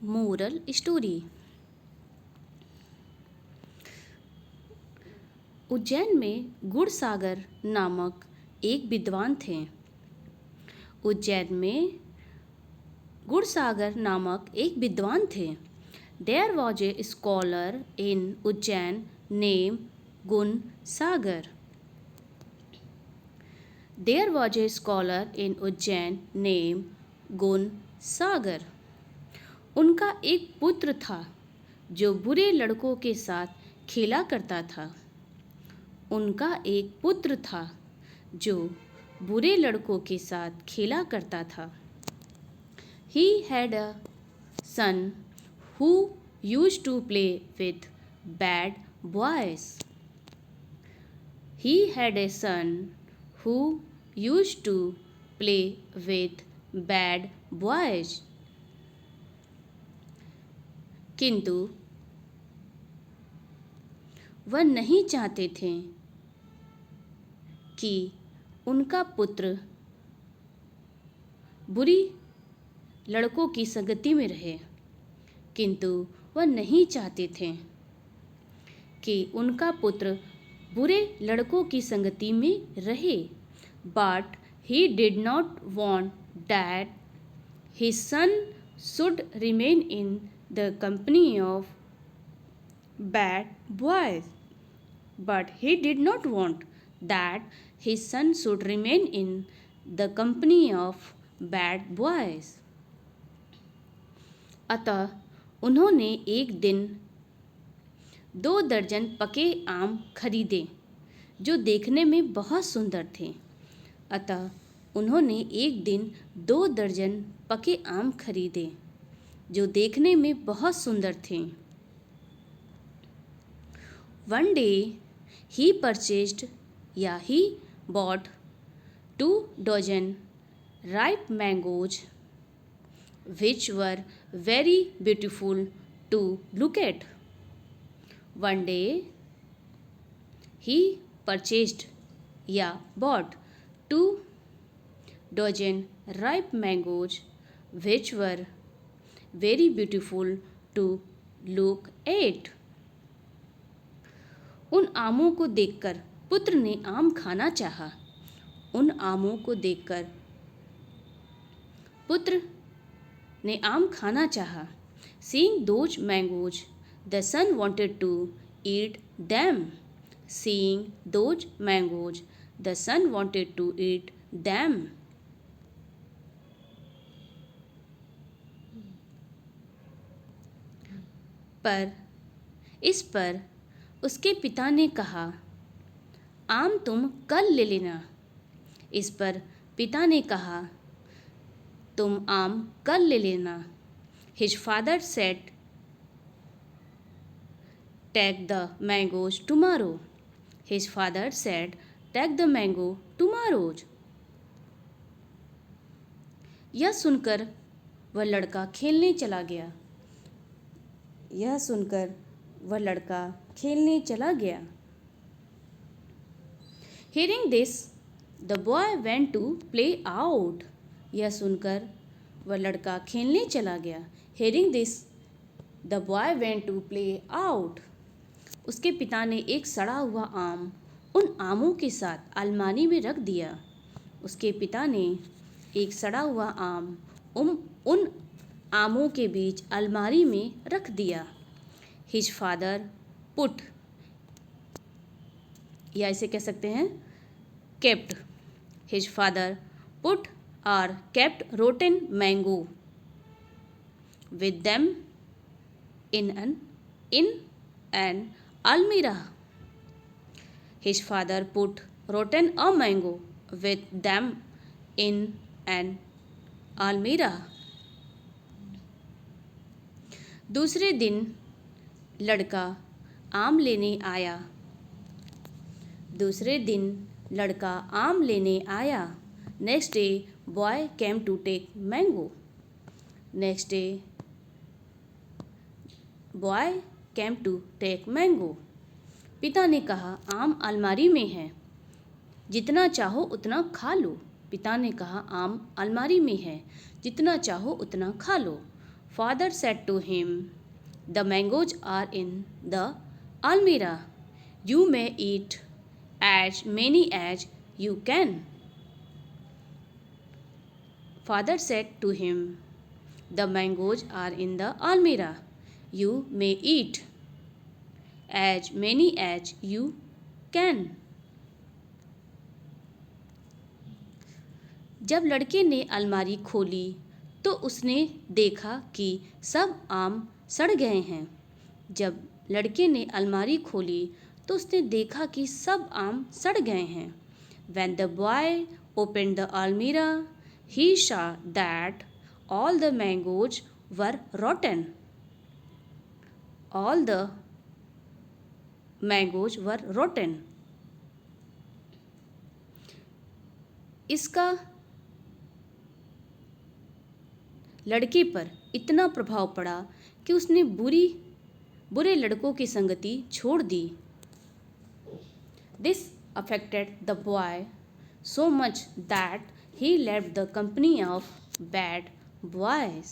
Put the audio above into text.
Moral story. Ujjain में गुड़सागर नामक एक विद्वान थे। उज्जैन में गुड़सागर नामक एक विद्वान थे। There was a scholar in Ujjain named Gunsagar. There was a scholar in Ujjain named Gunsagar. उनका एक पुत्र था जो बुरे लड़कों के साथ खेला करता था। उनका एक पुत्र था जो बुरे लड़कों के साथ खेला करता था। He had a son who used to play with bad boys. He had a son who used to play with bad boys. किंतु वह नहीं चाहते थे कि उनका पुत्र बुरी लड़कों की संगति में रहे। किंतु वह नहीं चाहते थे कि उनका पुत्र बुरे लड़कों की संगति में रहे। But he did not want that his son should remain in the company of bad boys. But he did not want that his son should remain in the company of bad boys. अतः उन्होंने एक दिन 2 दर्जन पके आम खरीदे जो देखने में बहुत सुंदर थे। अतः उन्होंने एक दिन 2 दर्जन पके आम खरीदे जो देखने में बहुत सुंदर थे। One day he bought 2 dozen ripe mangoes which were very beautiful to look at. One day he bought 2 dozen ripe mangoes which were very beautiful to look at. उन आमों को देखकर पुत्र ने आम खाना चाहा। उन आमों को देखकर पुत्र ने आम खाना चाहा। Seeing those mangoes, the son wanted to eat them. Seeing those mangoes, the son wanted to eat them. इस पर उसके पिता ने कहा, आम तुम कल ले लेना। इस पर पिता ने कहा, तुम आम कल ले लेना। His father said, take the mangoes tomorrow. His father said, take the mango tomorrow. यह सुनकर वह लड़का खेलने चला गया। यह सुनकर वह लड़का खेलने चला गया। Hearing this, the boy went to play out. यह सुनकर वह लड़का खेलने चला गया। Hearing this, the boy went to play out. उसके पिता ने एक सड़ा हुआ आम उन आमों के साथ अलमारी में रख दिया। उसके पिता ने एक सड़ा हुआ आम उन आमों के बीच अलमारी में रख दिया। His father put, या इसे कह सकते हैं kept. His father put or kept rotten mango with them in an almirah. His father put rotten a mango with them in an almirah. दूसरे दिन लड़का आम लेने आया। दूसरे दिन लड़का आम लेने आया। Next day boy came to take mango. Next day boy came to take mango. पिता ने कहा, आम अलमारी में है, जितना चाहो उतना खा लो। पिता ने कहा, आम अलमारी में है, जितना चाहो उतना खा लो। Father said to him, "The mangoes are in the almirah. You may eat as many as you can." Father said to him, "The mangoes are in the almirah. You may eat as many as you can." जब लड़के ने अलमारी खोली तो उसने देखा कि सब आम सड़ गए हैं। जब लड़के ने अलमारी खोली तो उसने देखा कि सब आम सड़ गए हैं। When the boy opened the almirah, he saw that all the mangoes were rotten. All the mangoes were rotten. इसका लड़के पर इतना प्रभाव पड़ा कि उसने बुरे लड़कों की संगति छोड़ दी। This affected the boy so much that he left the company of bad boys.